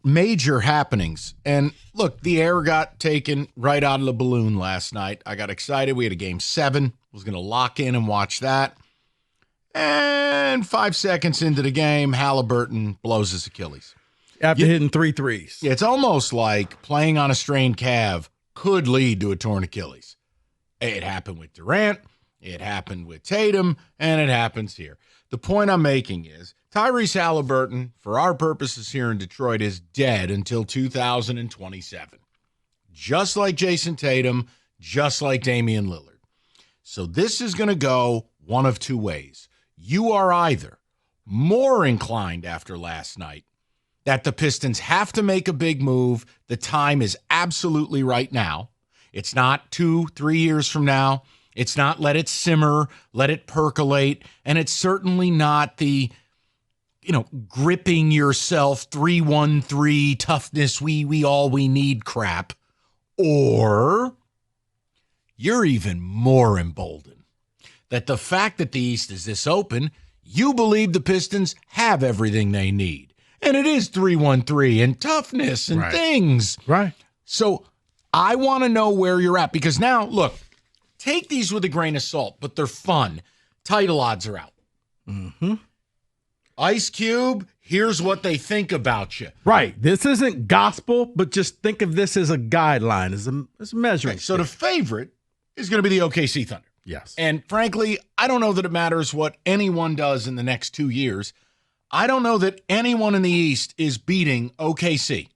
major happenings. And look, the air got taken right out of the balloon last night. I got excited. We had a game 7. Was going to lock in and watch that. And 5 seconds into the game, Haliburton blows his Achilles. After hitting 3 threes. It's almost like playing on a strained calf could lead to a torn Achilles. It happened with Durant, it happened with Tatum, and it happens here. The point I'm making is Tyrese Haliburton, for our purposes here in Detroit, is dead until 2027. Just like Jason Tatum, just like Damian Lillard. So this is going to go one of two ways. You are either more inclined after last night that the Pistons have to make a big move. The time is absolutely right now. It's not 2-3 years from now. It's not let it simmer, let it percolate. And it's certainly not the, gripping yourself 3-1-3 toughness, we all we need crap. Or you're even more emboldened that the fact that the East is this open, you believe the Pistons have everything they need. And it is 3-1-3 and toughness and things. Right. So I want to know where you're at because now, look, take these with a grain of salt, but they're fun. Title odds are out. Mm-hmm. Ice Cube, here's what they think about you. Right. This isn't gospel, but just think of this as a guideline, as a measuring. Okay, so the favorite is going to be the OKC Thunder. Yes. And frankly, I don't know that it matters what anyone does in the next 2 years. I don't know that anyone in the East is beating OKC.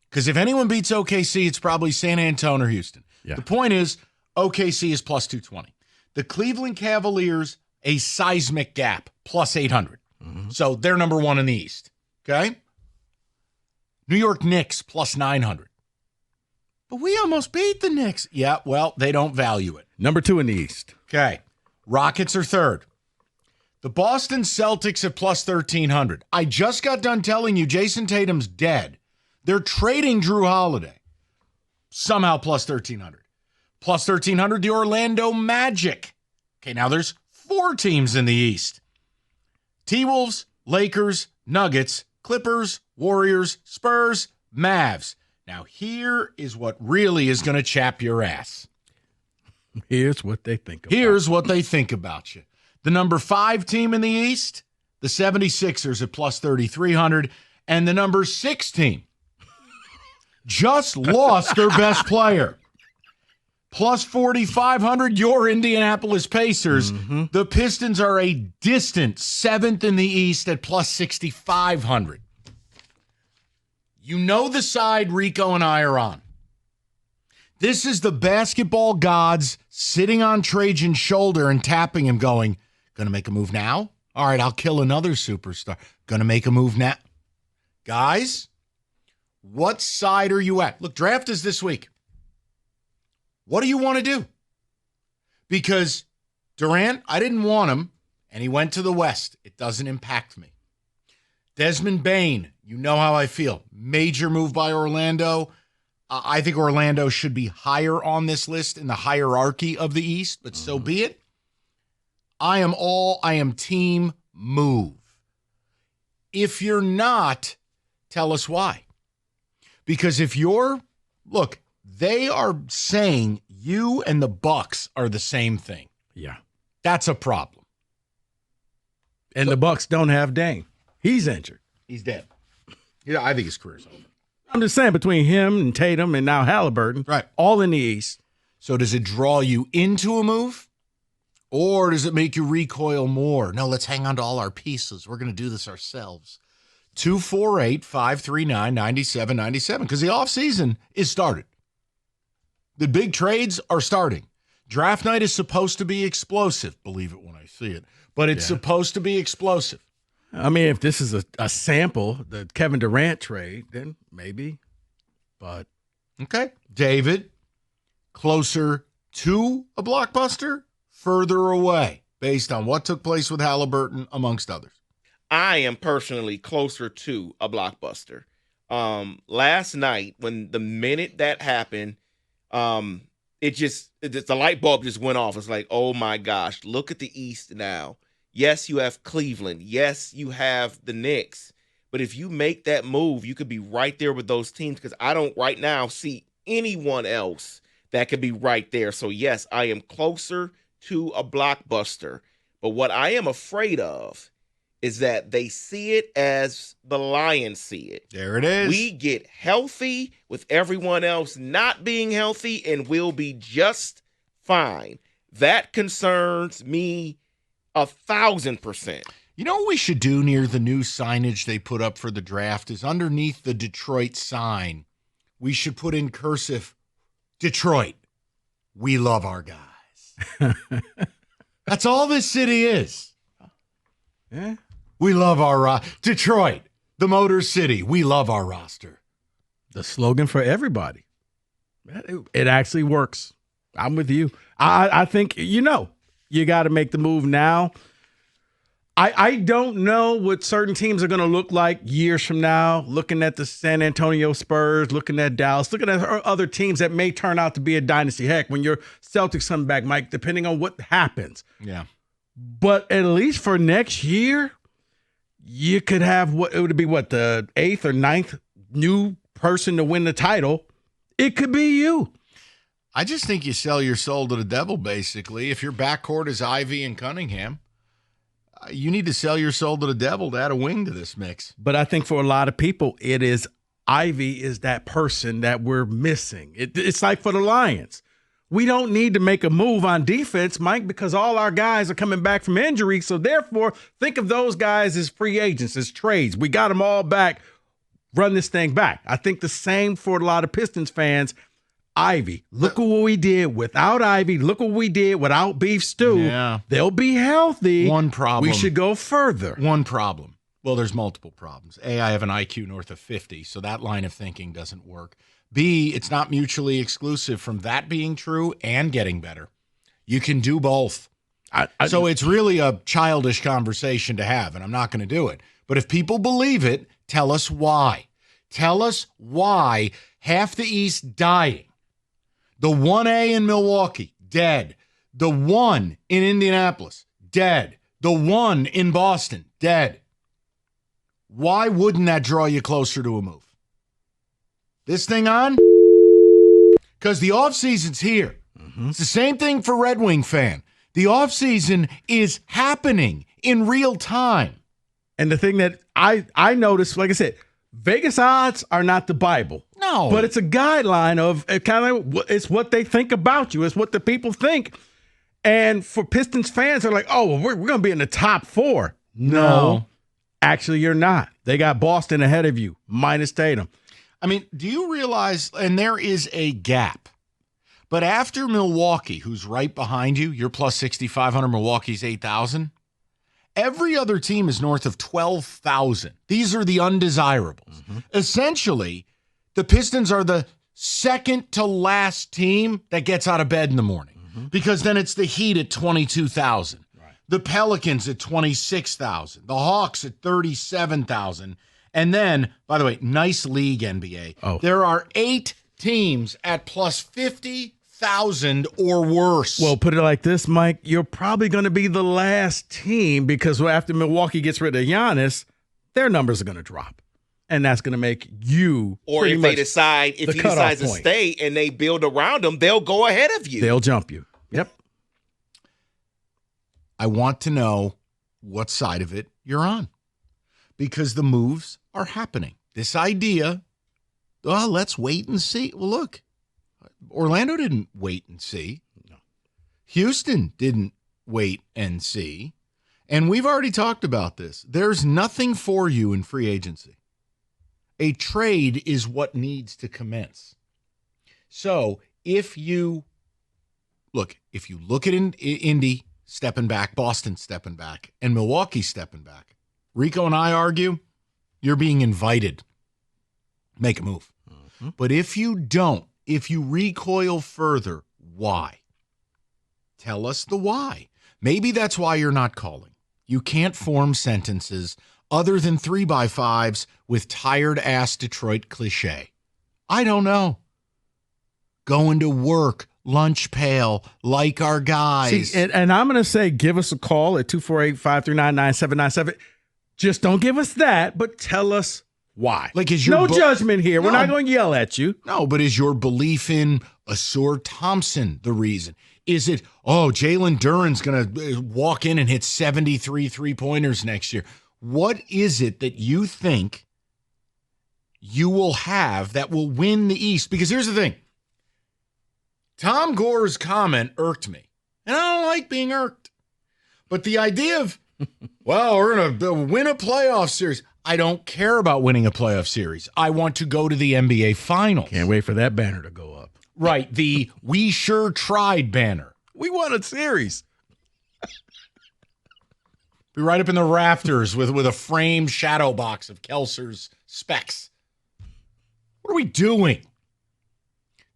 Because if anyone beats OKC, it's probably San Antonio or Houston. Yeah. The point is, OKC is plus 220. The Cleveland Cavaliers, a seismic gap, plus 800. Mm-hmm. So they're number 1 in the East. Okay? New York Knicks, plus 900. But we almost beat the Knicks. Yeah, well, they don't value it. Number 2 in the East. Okay. Rockets are 3rd. The Boston Celtics at plus 1,300. I just got done telling you Jason Tatum's dead. They're trading Drew Holiday. Somehow plus 1,300. Plus 1,300, the Orlando Magic. Okay, now there's 4 teams in the East. T-Wolves, Lakers, Nuggets, Clippers, Warriors, Spurs, Mavs. Now here is what really is going to chap your ass. Here's what they think about you. The number 5 team in the East, the 76ers at plus 3,300, and the number 6 team just lost their best player. Plus 4,500, your Indianapolis Pacers. Mm-hmm. The Pistons are a distant 7th in the East at plus 6,500. You know the side Rico and I are on. This is the basketball gods sitting on Trajan's shoulder and tapping him going, going to make a move now? All right, I'll kill another superstar. Going to make a move now? Guys, what side are you at? Look, draft is this week. What do you want to do? Because Durant, I didn't want him, and he went to the West. It doesn't impact me. Desmond Bane, you know how I feel. Major move by Orlando. I think Orlando should be higher on this list in the hierarchy of the East, but so be it. I am team move. If you're not, tell us why. Because if you're, look, they are saying you and the Bucks are the same thing. Yeah. That's a problem. And the Bucks don't have Dame. He's injured. He's dead. Yeah, I think his career's over. I'm just saying, between him and Tatum and now Haliburton, right, all in the East. So does it draw you into a move? Or does it make you recoil more? No, let's hang on to all our pieces. We're going to do this ourselves. 248-539-9797, because the offseason is started. The big trades are starting. Draft night is supposed to be explosive. Believe it when I see it. But it's supposed to be explosive. I mean, if this is a sample, the Kevin Durant trade, then maybe. But okay. David, closer to a blockbuster, further away, based on what took place with Haliburton, amongst others. I am personally closer to a blockbuster. Last night, when the minute that happened, the light bulb just went off. It's like, oh my gosh, look at the East now. Yes, you have Cleveland. Yes, you have the Knicks. But if you make that move, you could be right there with those teams because I don't right now see anyone else that could be right there. So, yes, I am closer to a blockbuster. But what I am afraid of is that they see it as the Lions see it. There it is. We get healthy with everyone else not being healthy and we'll be just fine. That concerns me 1,000%. You know what we should do near the new signage they put up for the draft is underneath the Detroit sign, we should put in cursive, Detroit, we love our guys. That's all this city is. Yeah. We love our Detroit, the Motor City. We love our roster. The slogan for everybody. It actually works. I'm with you. I think, you got to make the move now. I don't know what certain teams are going to look like years from now, looking at the San Antonio Spurs, looking at Dallas, looking at other teams that may turn out to be a dynasty. Heck, when your Celtics come back, Mike, depending on what happens. Yeah. But at least for next year, you could have the 8th or 9th new person to win the title. It could be you. I just think you sell your soul to the devil, basically. If your backcourt is Ivy and Cunningham, you need to sell your soul to the devil to add a wing to this mix. But I think for a lot of people, it is Ivy is that person that we're missing. It's like for the Lions. We don't need to make a move on defense, Mike, because all our guys are coming back from injury. So therefore, think of those guys as free agents, as trades. We got them all back. Run this thing back. I think the same for a lot of Pistons fans. Ivy, look at what we did without Ivy. Look what we did without Beef Stew. Yeah. They'll be healthy. One problem. We should go further. One problem. Well, there's multiple problems. A, I have an IQ north of 50, so that line of thinking doesn't work. B, it's not mutually exclusive from that being true and getting better. You can do both. So it's really a childish conversation to have, and I'm not going to do it. But if people believe it, tell us why. Tell us why half the East dying. The 1A in Milwaukee, dead. The 1 in Indianapolis, dead. The 1 in Boston, dead. Why wouldn't that draw you closer to a move? This thing on? Because the offseason's here. Mm-hmm. It's the same thing for Red Wing fan. The offseason is happening in real time. And the thing that I noticed, like I said, Vegas odds are not the Bible. No. But it's a guideline of it's what they think about you. It's what the people think. And for Pistons fans, they're like, oh, well, we're going to be in the top 4. No. Actually, you're not. They got Boston ahead of you, minus Tatum. I mean, do you realize, and there is a gap, but after Milwaukee, who's right behind you, you're plus 6,500, Milwaukee's 8,000, every other team is north of 12,000. These are the undesirables. Mm-hmm. Essentially, the Pistons are the second to last team that gets out of bed in the morning because then it's the Heat at 22,000. Right. The Pelicans at 26,000. The Hawks at 37,000. And then, by the way, nice league, NBA. Oh. There are 8 teams at plus 50,000 or worse. Well, put it like this, Mike. You're probably going to be the last team because after Milwaukee gets rid of Giannis, their numbers are going to drop. And that's going to make you or if he decides to stay and they build around him, they'll go ahead of you. They'll jump you. Yep. I want to know what side of it you're on because the moves are happening. This idea, let's wait and see. Well, look, Orlando didn't wait and see. No. Houston didn't wait and see. And we've already talked about this. There's nothing for you in free agency. A trade is what needs to commence. So if you look at Indy stepping back, Boston stepping back, and Milwaukee stepping back, Rico and I argue you're being invited. Make a move. Mm-hmm. But if you don't, if you recoil further, why? Tell us the why. Maybe that's why you're not calling. You can't form sentences other than 3x5s with tired-ass Detroit cliche. I don't know. Going to work, lunch pail, like our guys. See, and I'm going to say give us a call at 248-539-9797. Just don't give us that, but tell us why. Like, is your no judgment here. We're No. not going to yell at you. No, but is your belief in Asur Thompson the reason? Is it, Jalen Duren's going to walk in and hit 73 three-pointers next year? What is it that you think you will have that will win the East? Because here's the thing. Tom Gore's comment irked me. And I don't like being irked. But the idea of, we're going to win a playoff series. I don't care about winning a playoff series. I want to go to the NBA Finals. Can't wait for that banner to go up. Right, the "We Sure Tried" banner. We won a series. Be right up in the rafters with a framed shadow box of Kelser's specs. What are we doing?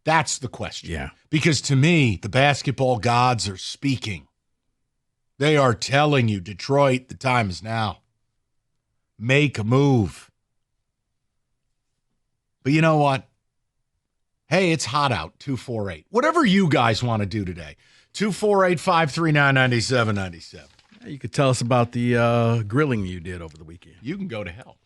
That's the question. Yeah. Because to me, the basketball gods are speaking. They are telling you, Detroit, the time is now. Make a move. But you know what? Hey, it's hot out, 248. Whatever you guys want to do today, 248-539-9797. You could tell us about the grilling you did over the weekend. You can go to hell.